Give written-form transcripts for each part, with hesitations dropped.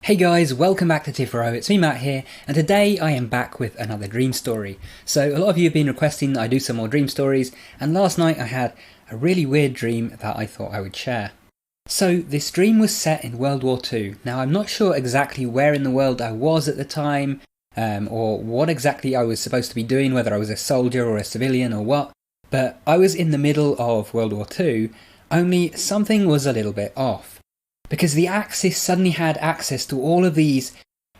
Hey guys, welcome back to Tipharot, it's me Matt here, and today I am back with another dream story. So a lot of you have been requesting that I do some more dream stories, and last night I had a really weird dream that I thought I would share. So this dream was set in World War II. Now I'm not sure exactly where in the world I was at the time, or what exactly I was supposed to be doing, whether I was a soldier or a civilian or what, but I was in the middle of World War II, only something was a little bit off. Because the Axis suddenly had access to all of these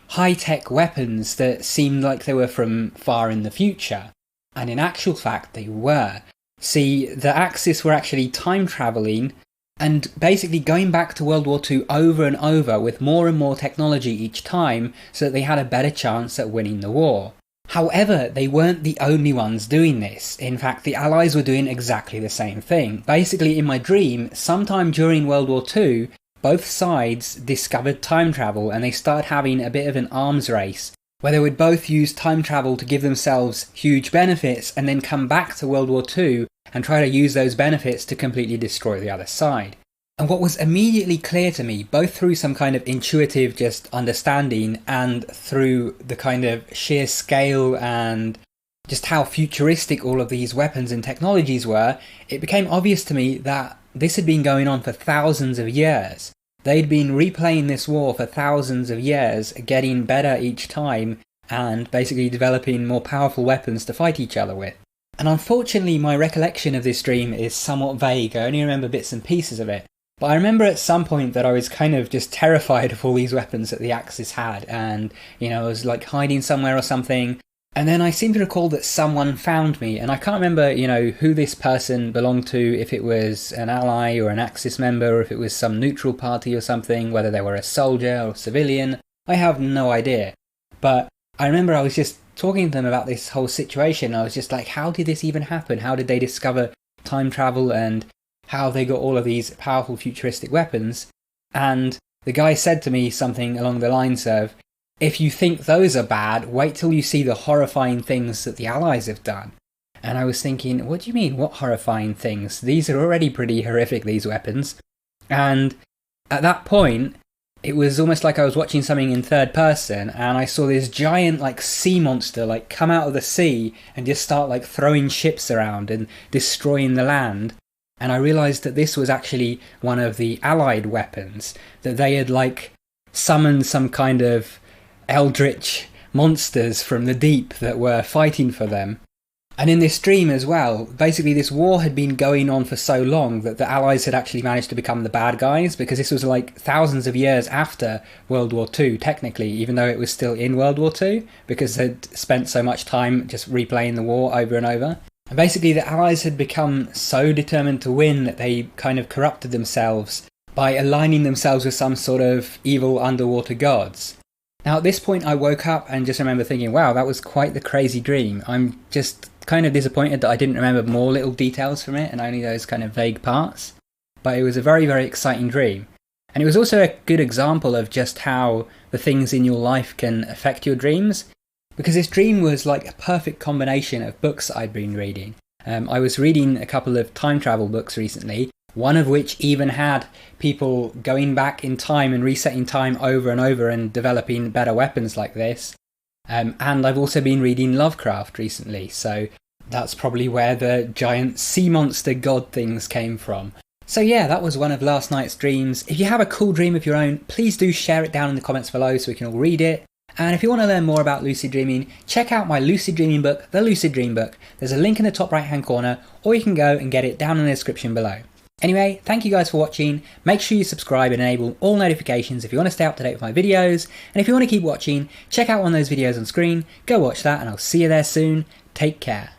high-tech weapons that seemed like they were from far in the future. And in actual fact, they were. See, the Axis were actually time-travelling and basically going back to World War II over and over with more and more technology each time so that they had a better chance at winning the war. However, they weren't the only ones doing this. In fact, the Allies were doing exactly the same thing. Basically, in my dream, sometime during World War II, both sides discovered time travel and they started having a bit of an arms race where they would both use time travel to give themselves huge benefits and then come back to World War II and try to use those benefits to completely destroy the other side. And what was immediately clear to me, both through some kind of intuitive just understanding and through the kind of sheer scale and just how futuristic all of these weapons and technologies were, it became obvious to me that this had been going on for thousands of years. They'd been replaying this war for thousands of years, getting better each time, and basically developing more powerful weapons to fight each other with. And unfortunately my recollection of this dream is somewhat vague, I only remember bits and pieces of it. But I remember at some point that I was kind of just terrified of all these weapons that the Axis had, and, I was like hiding somewhere or something. And then I seem to recall that someone found me, and I can't remember, who this person belonged to, if it was an ally or an Axis member, or if it was some neutral party or something, whether they were a soldier or civilian, I have no idea. But I remember I was just talking to them about this whole situation, I was just like, how did this even happen? How did they discover time travel, and how they got all of these powerful futuristic weapons? And the guy said to me something along the lines of, if you think those are bad, wait till you see the horrifying things that the Allies have done. And I was thinking, what do you mean, what horrifying things? These are already pretty horrific, these weapons. And at that point, it was almost like I was watching something in third person, and I saw this giant, sea monster, come out of the sea and just start, throwing ships around and destroying the land. And I realised that this was actually one of the Allied weapons, that they had, summoned some kind of eldritch monsters from the deep that were fighting for them. And in this dream as well, basically this war had been going on for so long that the Allies had actually managed to become the bad guys, because this was thousands of years after World War II, technically, even though it was still in World War II, because they'd spent so much time just replaying the war over and over. And basically the Allies had become so determined to win that they kind of corrupted themselves by aligning themselves with some sort of evil underwater gods. Now at this point I woke up and just remember thinking, wow, that was quite the crazy dream. I'm just kind of disappointed that I didn't remember more little details from it and only those kind of vague parts. But it was a very, very exciting dream. And it was also a good example of just how the things in your life can affect your dreams. Because this dream was like a perfect combination of books I'd been reading. I was reading a couple of time travel books recently, one of which even had people going back in time and resetting time over and over and developing better weapons like this. And I've also been reading Lovecraft recently, so that's probably where the giant sea monster god things came from. So yeah, that was one of last night's dreams. If you have a cool dream of your own, please do share it down in the comments below so we can all read it. And if you want to learn more about lucid dreaming, check out my lucid dreaming book, The Lucid Dream Book. There's a link in the top right hand corner, or you can go and get it down in the description below. Anyway, thank you guys for watching. Make sure you subscribe and enable all notifications if you want to stay up to date with my videos. And if you want to keep watching, check out one of those videos on screen, go watch that, and I'll see you there soon. Take care.